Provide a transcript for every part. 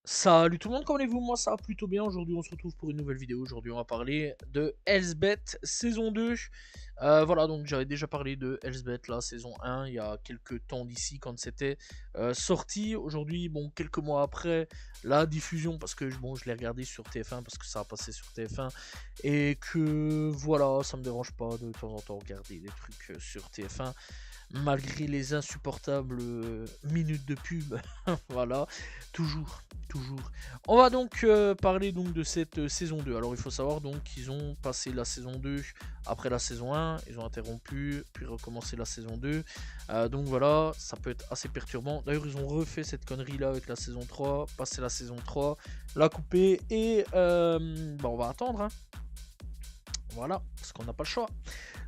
Salut tout le monde, comment allez-vous? Moi ça va plutôt bien. Aujourd'hui on se retrouve pour une nouvelle vidéo. Aujourd'hui on va parler de Elsbeth saison 2. Voilà, donc j'avais déjà parlé de Elsbeth la saison 1 il y a quelques temps d'ici quand c'était sorti. Aujourd'hui, bon, quelques mois après la diffusion, parce que bon, je l'ai regardé sur TF1 parce que ça a passé sur TF1 et que voilà, ça me dérange pas de temps en temps regarder des trucs sur TF1 malgré les insupportables minutes de pub. Voilà, toujours, toujours. On va donc parler donc de cette saison 2. Alors il faut savoir donc qu'ils ont passé la saison 2 après la saison 1, ils ont interrompu, puis recommencé la saison 2. Donc voilà, ça peut être assez perturbant. D'ailleurs ils ont refait cette connerie là avec la saison 3, passer la saison 3, la couper et bah, on va attendre, hein. Voilà, parce qu'on n'a pas le choix.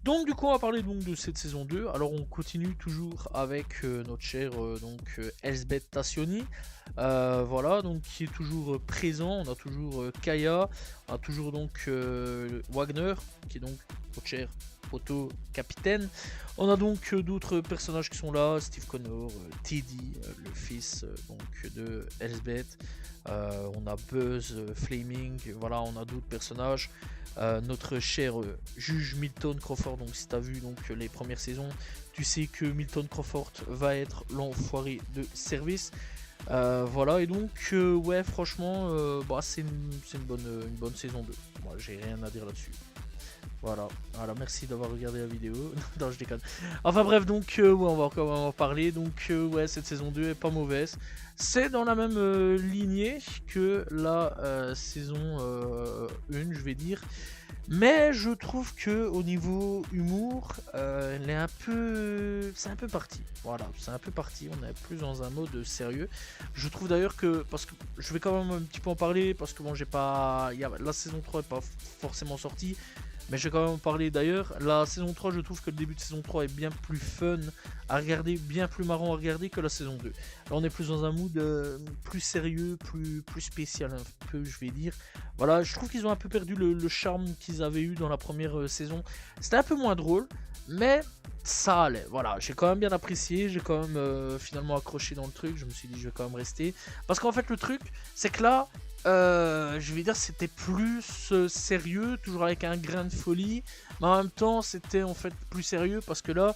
Donc du coup on va parler donc de cette saison 2. Alors on continue toujours avec notre cher Elsbeth Tassioni. Voilà, donc qui est toujours présent. On a toujours Kaya, on a toujours donc Wagner, qui est donc notre cher photo capitaine. On a donc d'autres personnages qui sont là, Steve Connor, Teddy, le fils donc de Elsbeth. On a Buzz, Flaming, voilà, on a d'autres personnages. Notre cher juge Milton Crawford. Donc si tu as vu donc les premières saisons, tu sais que Milton Crawford va être l'enfoiré de service. Voilà, et donc ouais, franchement bah, c'est une bonne saison 2. Moi j'ai rien à dire là-dessus. Voilà, merci d'avoir regardé la vidéo. Non, je déconne. Enfin bref, donc ouais, on va encore en parler. Donc ouais, cette saison 2 est pas mauvaise. C'est dans la même lignée que la saison 1, je vais dire. Mais je trouve que au niveau humour, elle est un peu, c'est un peu parti. Voilà, c'est un peu parti. On est plus dans un mode sérieux. Je trouve d'ailleurs que, parce que je vais quand même un petit peu en parler, parce que bon, j'ai pas, la saison 3 est pas forcément sortie. Mais je vais quand même en parler d'ailleurs. La saison 3, je trouve que le début de saison 3 est bien plus fun à regarder, bien plus marrant à regarder que la saison 2. Là, on est plus dans un mood plus sérieux, plus spécial un peu, je vais dire. Voilà, je trouve qu'ils ont un peu perdu le charme qu'ils avaient eu dans la première saison. C'était un peu moins drôle, mais ça allait. Voilà, j'ai quand même bien apprécié, j'ai quand même finalement accroché dans le truc. Je me suis dit, je vais quand même rester. Parce qu'en fait, le truc, c'est que là, je vais dire c'était plus sérieux, toujours avec un grain de folie, mais en même temps c'était en fait plus sérieux parce que là,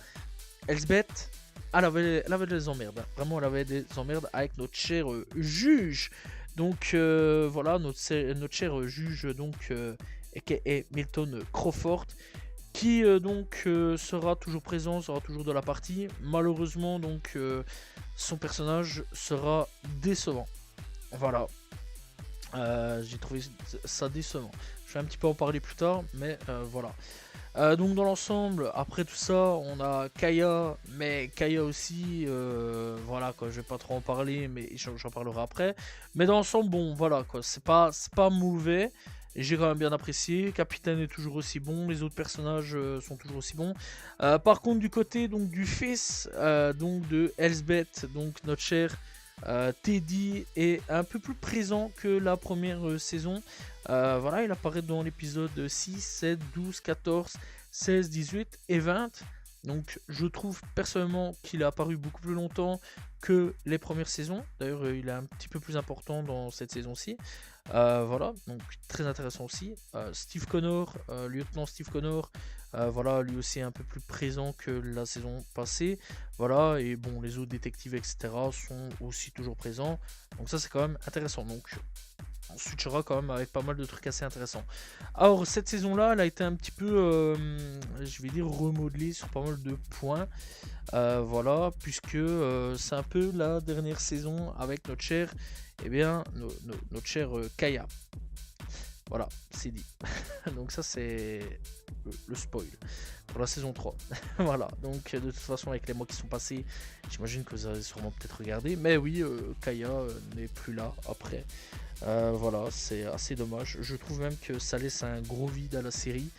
Elsbeth, elle avait des emmerdes, hein. Vraiment elle avait des emmerdes avec notre cher juge. Donc voilà, notre cher juge donc aka Milton Crawford, qui donc sera toujours présent, sera toujours de la partie. Malheureusement donc son personnage sera décevant. Voilà. J'ai trouvé ça décevant. Je vais un petit peu en parler plus tard, mais voilà. Donc dans l'ensemble, après tout ça, on a Kaya, mais Kaya aussi, voilà quoi, je vais pas trop en parler, mais j'en parlerai après. Mais dans l'ensemble, bon, voilà quoi, c'est pas mauvais. J'ai quand même bien apprécié. Capitaine est toujours aussi bon, les autres personnages sont toujours aussi bons. Par contre, du côté donc du fils donc de Elsbeth, donc notre cher Teddy est un peu plus présent que la première saison. Voilà, il apparaît dans l'épisode 6, 7, 12, 14, 16, 18 et 20. Donc je trouve personnellement qu'il a apparu beaucoup plus longtemps que les premières saisons. D'ailleurs il est un petit peu plus important dans cette saison-ci. Voilà, donc très intéressant aussi. Steve Connor, lieutenant Steve Connor, voilà, lui aussi un peu plus présent que la saison passée. Voilà, et bon, les autres détectives, etc. sont aussi toujours présents. Donc ça c'est quand même intéressant. Donc on switchera quand même avec pas mal de trucs assez intéressants. Alors cette saison-là, elle a été un petit peu, je vais dire, remodelée sur pas mal de points. Voilà, puisque c'est un peu la dernière saison avec notre cher, eh bien, notre cher Kaya. Voilà, c'est dit. Donc ça c'est le spoil pour la saison 3. Voilà, donc de toute façon avec les mois qui sont passés, j'imagine que vous avez sûrement peut-être regardé. Mais oui, Kaya n'est plus là après. Voilà, c'est assez dommage. Je trouve même que ça laisse un gros vide à la série.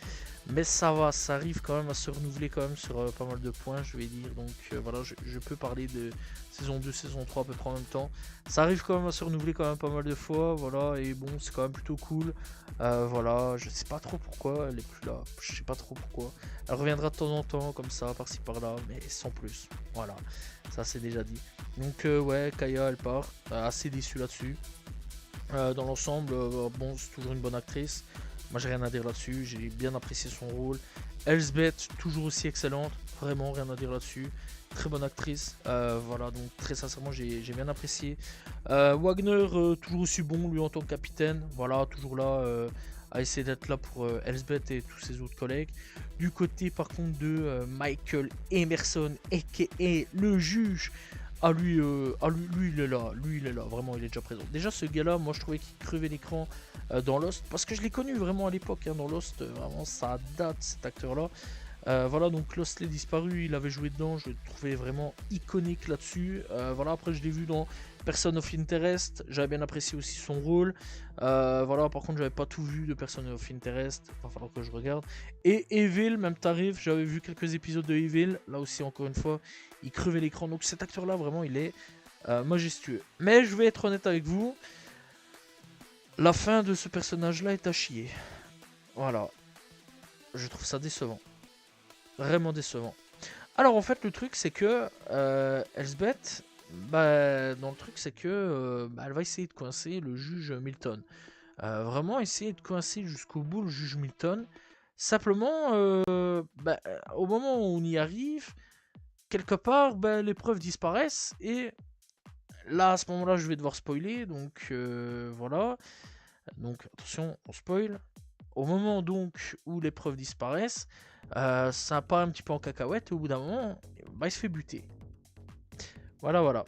Mais ça va, ça arrive quand même à se renouveler quand même sur pas mal de points, je vais dire. Donc voilà, je peux parler de saison 2, saison 3 à peu près en même temps. Ça arrive quand même à se renouveler quand même pas mal de fois, voilà. Et bon, c'est quand même plutôt cool. Voilà, je sais pas trop pourquoi elle est plus là. Je sais pas trop pourquoi. Elle reviendra de temps en temps, comme ça, par-ci par-là, mais sans plus. Voilà, ça c'est déjà dit. Donc ouais, Kaya elle part. Assez déçu là-dessus. Dans l'ensemble, bon, c'est toujours une bonne actrice. Moi, j'ai rien à dire là-dessus. J'ai bien apprécié son rôle. Elsbeth, toujours aussi excellente. Vraiment, rien à dire là-dessus. Très bonne actrice. Voilà, donc très sincèrement, j'ai bien apprécié. Wagner, toujours aussi bon, lui, en tant que capitaine. Voilà, toujours là, à essayer d'être là pour Elsbeth et tous ses autres collègues. Du côté, par contre, de Michael Emerson, a.k.a. le juge. Lui, il est là, vraiment, il est déjà présent. Déjà, ce gars-là, moi, je trouvais qu'il crevait l'écran dans Lost, parce que je l'ai connu vraiment à l'époque, hein, dans Lost, vraiment, ça date, cet acteur-là. Voilà, donc Lost l'est disparu, il avait joué dedans, je le trouvais vraiment iconique là-dessus. Voilà, après, je l'ai vu dans Person of Interest, j'avais bien apprécié aussi son rôle. Voilà, par contre, j'avais pas tout vu de Person of Interest, il va falloir que je regarde. Et Evil, même tarif, j'avais vu quelques épisodes de Evil, là aussi, encore une fois, il crevait l'écran. Donc cet acteur-là, vraiment, il est majestueux. Mais je vais être honnête avec vous, la fin de ce personnage-là est à chier. Voilà, je trouve ça décevant. Vraiment décevant. Alors en fait, le truc, c'est que Elsbeth, bah, dans le truc, c'est que bah, elle va essayer de coincer le juge Milton. Vraiment essayer de coincer jusqu'au bout le juge Milton. Simplement, bah, au moment où on y arrive, quelque part, bah, les preuves disparaissent et là, à ce moment-là, je vais devoir spoiler, donc voilà. Donc attention, on spoil. Au moment donc où les preuves disparaissent, ça part un petit peu en cacahuète et au bout d'un moment, bah, il se fait buter. Voilà, voilà.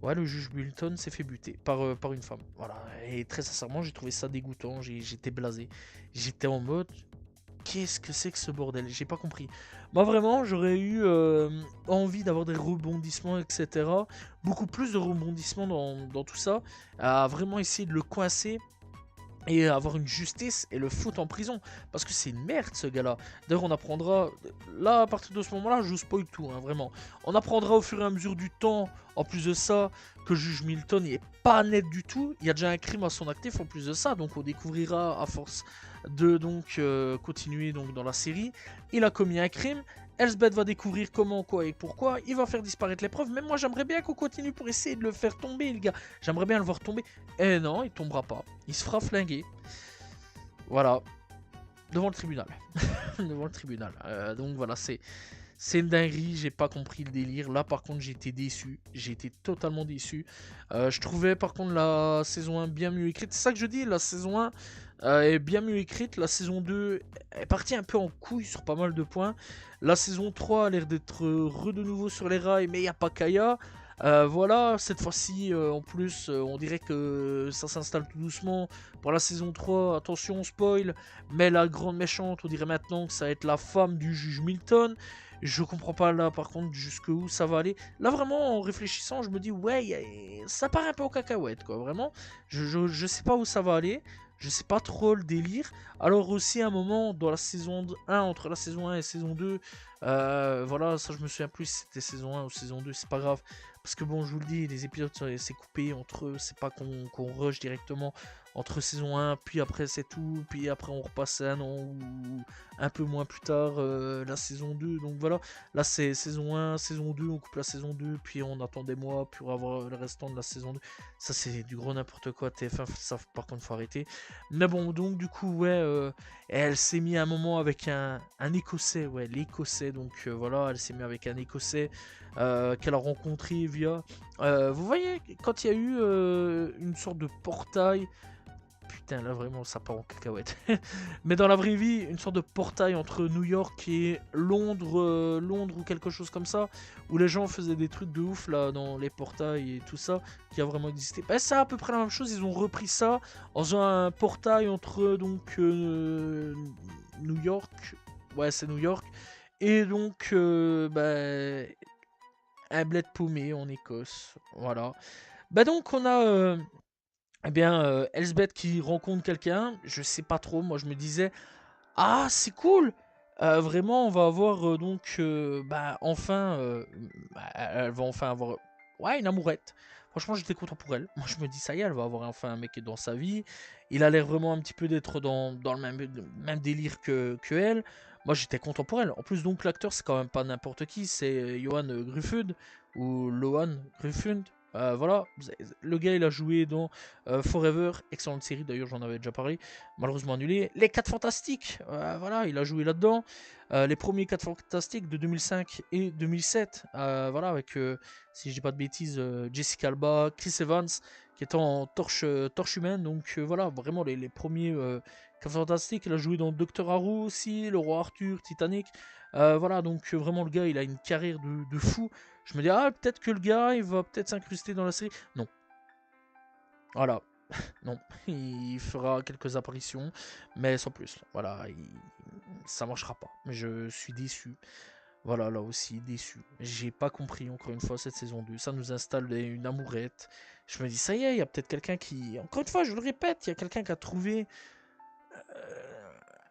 Ouais, le juge Bulton s'est fait buter par une femme. Voilà. Et très sincèrement, j'ai trouvé ça dégoûtant. J'étais blasé. J'étais en mode, qu'est-ce que c'est que ce bordel? J'ai pas compris. Moi, vraiment, j'aurais eu envie d'avoir des rebondissements, etc. Beaucoup plus de rebondissements dans tout ça. À vraiment essayer de le coincer et avoir une justice et le foutre en prison. Parce que c'est une merde, ce gars-là. D'ailleurs, on apprendra... Là, à partir de ce moment-là, je vous spoil tout, hein, vraiment. On apprendra au fur et à mesure du temps, en plus de ça, que juge Milton n'est pas net du tout. Il y a déjà un crime à son actif en plus de ça. Donc, on découvrira à force de donc continuer donc, dans la série. Il a commis un crime. Elsbeth va découvrir comment, quoi et pourquoi. Il va faire disparaître les preuves. Même moi, j'aimerais bien qu'on continue pour essayer de le faire tomber, le gars. J'aimerais bien le voir tomber. Eh non, il tombera pas. Il se fera flinguer. Voilà. Devant le tribunal. Devant le tribunal. Donc voilà, c'est une dinguerie, j'ai pas compris le délire. Là, par contre, j'ai été déçu. J'ai été totalement déçu. Je trouvais, par contre, la saison 1 bien mieux écrite. C'est ça que je dis, la saison 1 est bien mieux écrite. La saison 2 est partie un peu en couille sur pas mal de points. La saison 3 a l'air d'être de nouveau sur les rails, mais il n'y a pas Kaya. Voilà, cette fois-ci, en plus, on dirait que ça s'installe tout doucement. Pour la saison 3, attention, spoil, mais la grande méchante, on dirait maintenant que ça va être la femme du juge Milton. Je comprends pas là par contre jusqu'où ça va aller. Là vraiment en réfléchissant je me dis ouais ça part un peu aux cacahuètes quoi vraiment. Je sais pas où ça va aller. Je sais pas trop le délire. Alors aussi à un moment dans la saison 1, entre la saison 1 et saison 2, voilà ça je me souviens plus si c'était saison 1 ou saison 2, c'est pas grave. Parce que bon je vous le dis, les épisodes c'est coupé entre eux, c'est pas qu'on rush directement entre saison 1, puis après c'est tout, puis après on repasse un an ou un peu moins plus tard la saison 2. Donc voilà, là c'est saison 1, saison 2, on coupe la saison 2, puis on attend des mois pour avoir le restant de la saison 2. Ça c'est du gros n'importe quoi, TF1, ça par contre faut arrêter. Mais bon, donc du coup, ouais, elle s'est mise à un moment avec un Écossais, ouais, l'Écossais, donc voilà, elle s'est mise avec un Écossais qu'elle a rencontré via... vous voyez, quand il y a eu une sorte de portail... Putain, là vraiment ça part en cacahuète. Mais dans la vraie vie, une sorte de portail entre New York et Londres, Londres ou quelque chose comme ça, où les gens faisaient des trucs de ouf là dans les portails et tout ça, qui a vraiment existé. Bah, c'est à peu près la même chose, ils ont repris ça en faisant un portail entre donc New York, ouais c'est New York, et donc bah, un bled paumé en Écosse, voilà. Bah donc on a eh bien, Elsbeth qui rencontre quelqu'un, je sais pas trop, moi je me disais, Ah, c'est cool! Vraiment, on va avoir donc, bah, enfin, elle va enfin avoir, ouais, une amourette. Franchement, j'étais content pour elle. Moi, je me dis, ça y est, elle va avoir enfin un mec dans sa vie. Il a l'air vraiment un petit peu d'être dans le même délire que elle. Moi, j'étais content pour elle. En plus, donc, l'acteur, c'est quand même pas n'importe qui. C'est Johan Gruffud ou Lohan Gruffud. Voilà, le gars il a joué dans Forever, excellente série d'ailleurs, j'en avais déjà parlé, malheureusement annulé. Les 4 Fantastiques, voilà, il a joué là-dedans. Les premiers 4 Fantastiques de 2005 et 2007, voilà, avec, si je dis pas de bêtises, Jessica Alba, Chris Evans, qui est en torche humaine. Donc voilà, vraiment les premiers 4 Fantastiques. Il a joué dans Doctor Who aussi, Le Roi Arthur, Titanic. Voilà, donc vraiment le gars, il a une carrière de fou. Je me dis, ah, peut-être que le gars, il va peut-être s'incruster dans la série. Non. Voilà. Non. Il fera quelques apparitions, mais sans plus. Voilà. Ça marchera pas. Mais je suis déçu. Voilà, là aussi, déçu. J'ai pas compris, encore une fois, cette saison 2. Ça nous installe une amourette. Je me dis, ça y est, il y a peut-être quelqu'un qui... Encore une fois, je le répète, il y a quelqu'un qui a trouvé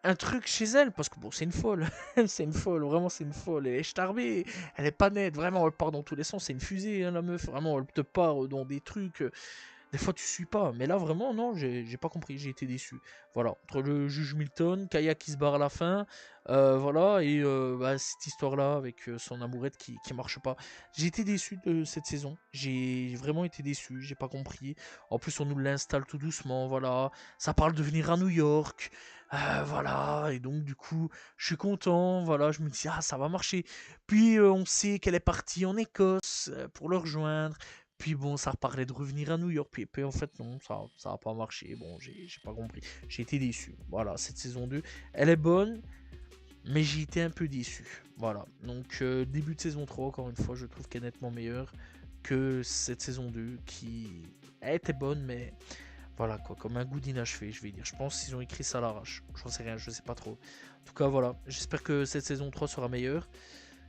un truc chez elle, parce que bon, c'est une folle, c'est une folle, vraiment c'est une folle, elle est starbée, elle est pas nette, vraiment elle part dans tous les sens, c'est une fusée hein, la meuf, vraiment elle te part dans des trucs, des fois tu suis pas, mais là vraiment non, j'ai pas compris, j'ai été déçu. Voilà, entre le juge Milton, Kaya qui se barre à la fin, voilà, et bah, cette histoire-là avec son amourette qui marche pas. J'ai été déçu de cette saison, j'ai vraiment été déçu, j'ai pas compris. En plus on nous l'installe tout doucement, voilà, ça parle de venir à New York, voilà, et donc du coup je suis content, voilà, je me dis ah ça va marcher. Puis on sait qu'elle est partie en Écosse pour le rejoindre. Puis bon, ça parlait de revenir à New York. Puis en fait, non, ça a pas marché. Bon, j'ai pas compris. J'ai été déçu. Voilà, cette saison 2, elle est bonne, mais j'ai été un peu déçu. Voilà. Donc, début de saison 3, encore une fois, je trouve qu'elle est nettement meilleure que cette saison 2, qui elle était bonne, mais voilà quoi, comme un goût d'inachevé, je vais dire. Je pense qu'ils ont écrit ça à l'arrache. J'en sais rien, je sais pas trop. En tout cas, voilà. J'espère que cette saison 3 sera meilleure.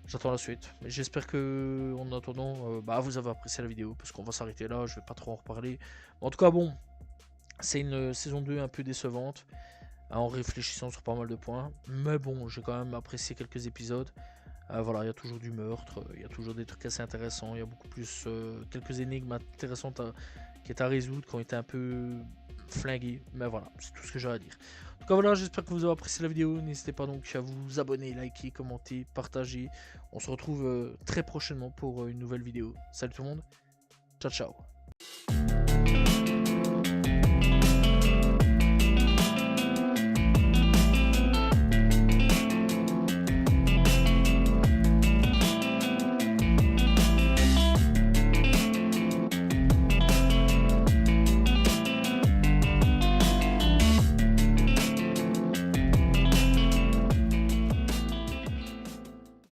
J'attends la suite. J'espère que, en attendant, bah, vous avez apprécié la vidéo, parce qu'on va s'arrêter là, je vais pas trop en reparler. En tout cas, bon, c'est une saison 2 un peu décevante, en réfléchissant sur pas mal de points. Mais bon, j'ai quand même apprécié quelques épisodes. Voilà, il y a toujours du meurtre, il y a toujours des trucs assez intéressants, il y a beaucoup plus, quelques énigmes intéressantes qui étaient à résoudre, qui ont été un peu flinguées. Mais voilà, c'est tout ce que j'ai à dire. En tout cas, voilà, j'espère que vous avez apprécié la vidéo. N'hésitez pas donc à vous abonner, liker, commenter, partager. On se retrouve très prochainement pour une nouvelle vidéo. Salut tout le monde, ciao ciao.